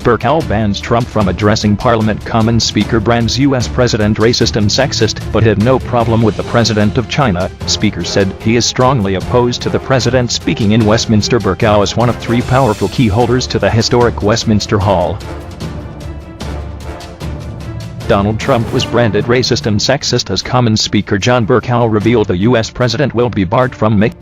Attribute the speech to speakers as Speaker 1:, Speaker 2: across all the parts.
Speaker 1: Bercow bans Trump from addressing Parliament. Commons Speaker brands U.S. President racist and sexist, but had no problem with the President of China. Speaker said he is strongly opposed to the President speaking in Westminster. Bercow is one of three powerful key holders to the historic Westminster Hall. Donald Trump was branded racist and sexist as Commons Speaker John Bercow revealed the U.S. President will be barred from making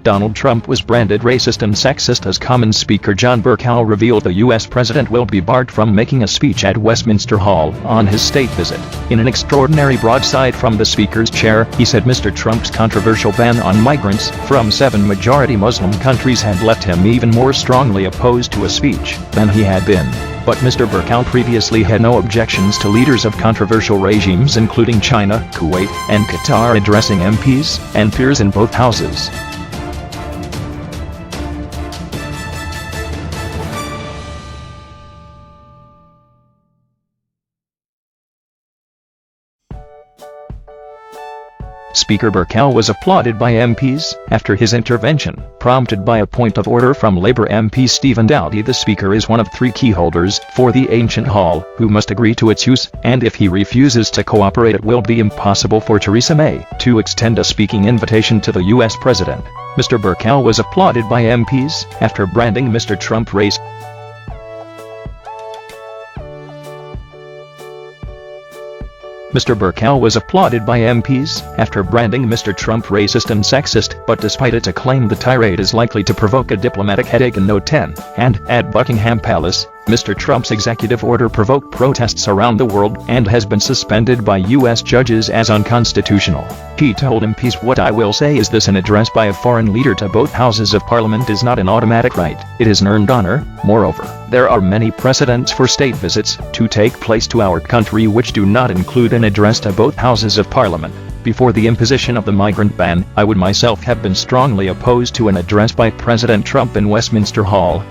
Speaker 1: Donald Trump was branded racist and sexist as Commons Speaker John Bercow revealed the U.S. President will be barred from making a speech at Westminster Hall on his state visit. In an extraordinary broadside from the Speaker's chair, he said Mr. Trump's controversial ban on migrants from 7 majority Muslim countries had left him even more strongly opposed to a speech than he had been. But Mr. Bercow previously had no objections to leaders of controversial regimes including China, Kuwait, and Qatar addressing MPs and peers in both houses. Speaker Bercow was applauded by MPs after his intervention, prompted by a point of order from Labour MP Stephen Doughty. The Speaker is one of three key holders for the ancient hall, who must agree to its use, and if he refuses to cooperate it will be impossible for Theresa May to extend a speaking invitation to the U.S. President. Mr. Bercow was applauded by MPs after branding Mr. Trump racist. Mr. Bercow was applauded by MPs after branding Mr. Trump racist and sexist, but despite its acclaim the tirade is likely to provoke a diplomatic headache. In Note 10, and at Buckingham Palace, Mr. Trump's executive order provoked protests around the world and has been suspended by U.S. judges as unconstitutional. He told MPs, "What I will say is this: an address by a foreign leader to both houses of parliament is not an automatic right, it is an earned honor. Moreover, there are many precedents for state visits to take place to our country which do not include an address to both houses of parliament. Before the imposition of the migrant ban, I would myself have been strongly opposed to an address by President Trump in Westminster Hall."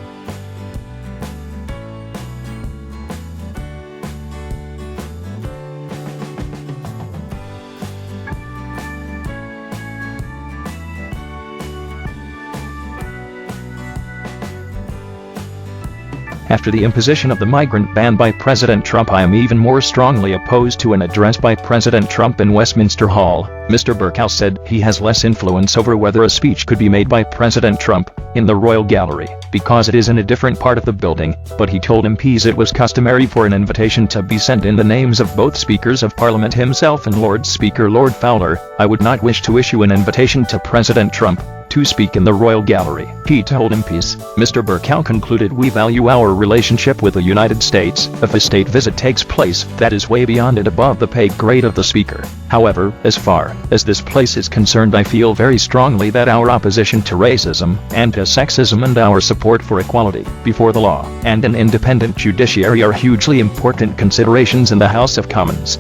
Speaker 1: After the imposition of the migrant ban by President Trump, I am even more strongly opposed to an address by President Trump in Westminster Hall. Mr. Bercow said he has less influence over whether a speech could be made by President Trump in the Royal Gallery, because it is in a different part of the building, but he told MPs it was customary for an invitation to be sent in the names of both Speakers of Parliament himself and Lord Speaker Lord Fowler. "I would not wish to issue an invitation to President Trump to speak in the Royal Gallery," he told MPs. Mr. Bercow concluded, "We value our relationship with the United States. If a state visit takes place, that is way beyond and above the pay grade of the Speaker. However, as far as this place is concerned, I feel very strongly that our opposition to racism and to sexism and our support for equality before the law and an independent judiciary are hugely important considerations in the House of Commons."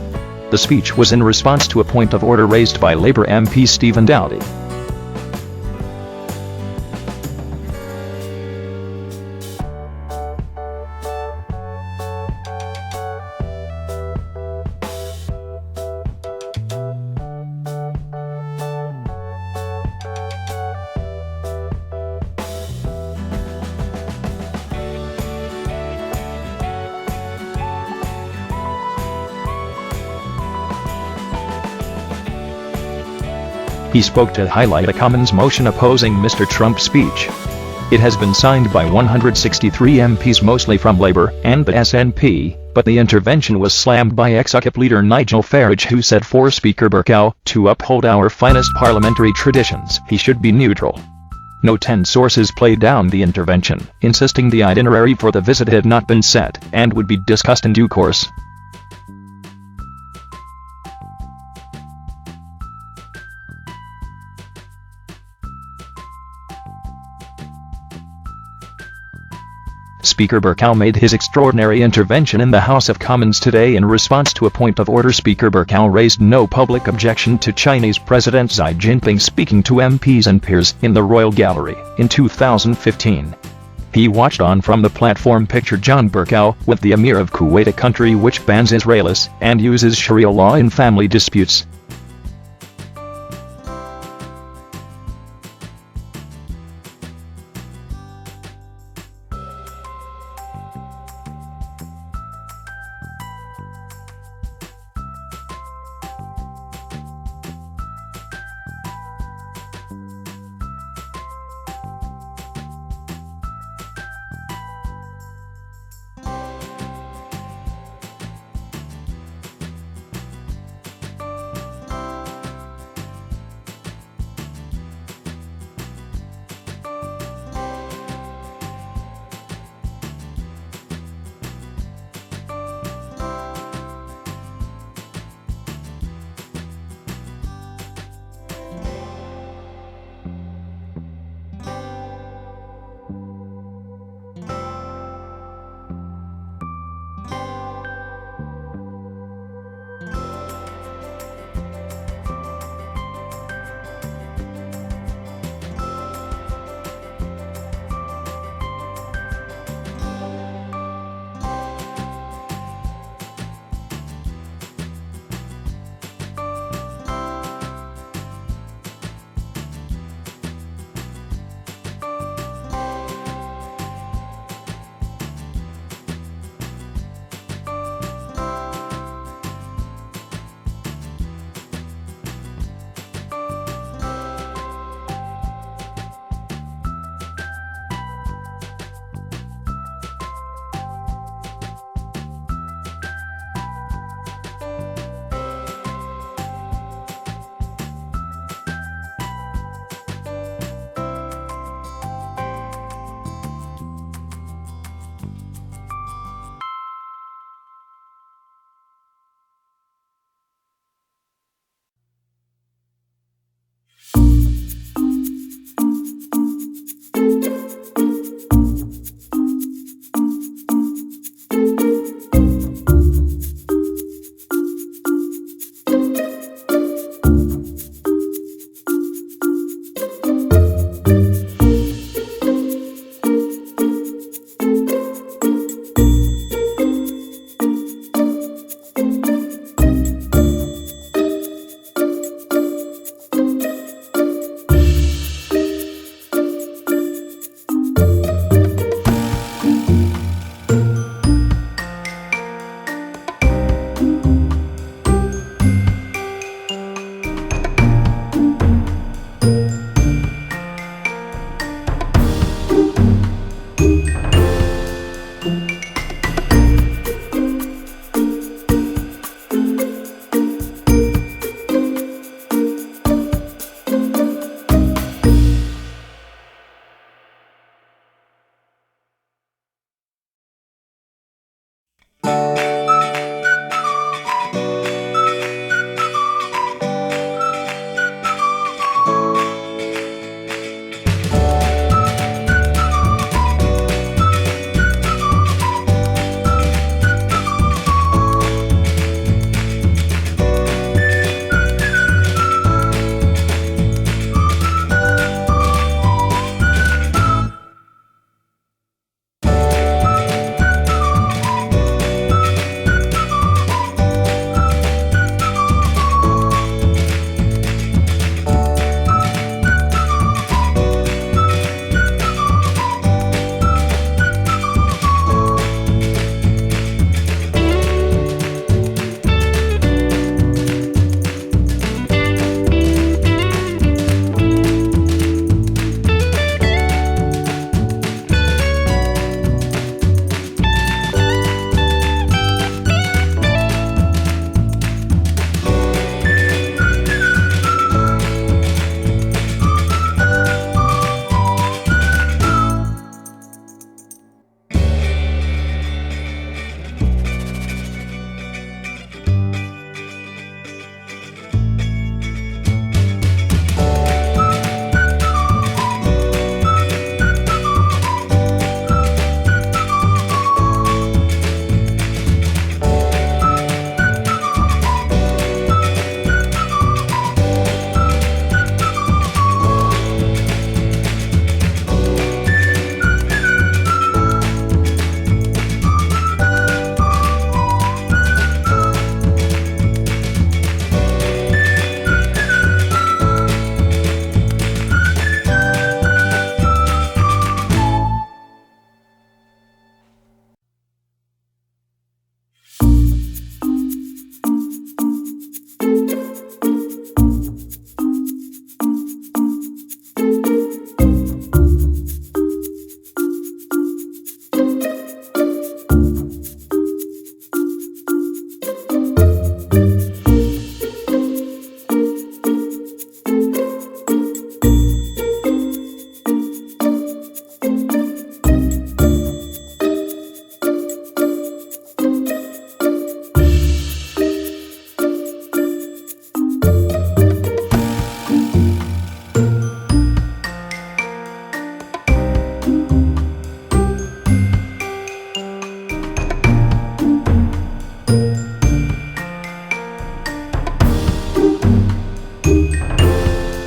Speaker 1: The speech was in response to a point of order raised by Labour MP Stephen Doughty. He spoke to highlight a Commons motion opposing Mr. Trump's speech. It has been signed by 163 MPs, mostly from Labour and the SNP, but the intervention was slammed by ex-UKIP leader Nigel Farage, who said for Speaker Bercow to uphold our finest parliamentary traditions, he should be neutral. Note 10 sources played down the intervention, insisting the itinerary for the visit had not been set and would be discussed in due course. Speaker Bercow made his extraordinary intervention in the House of Commons today in response to a point of order. Speaker Bercow raised no public objection to Chinese President Xi Jinping speaking to MPs and peers in the Royal Gallery in 2015. He watched on from the platform. Picture John Bercow with the Emir of Kuwait, a country which bans Israelis and uses Sharia law in family disputes.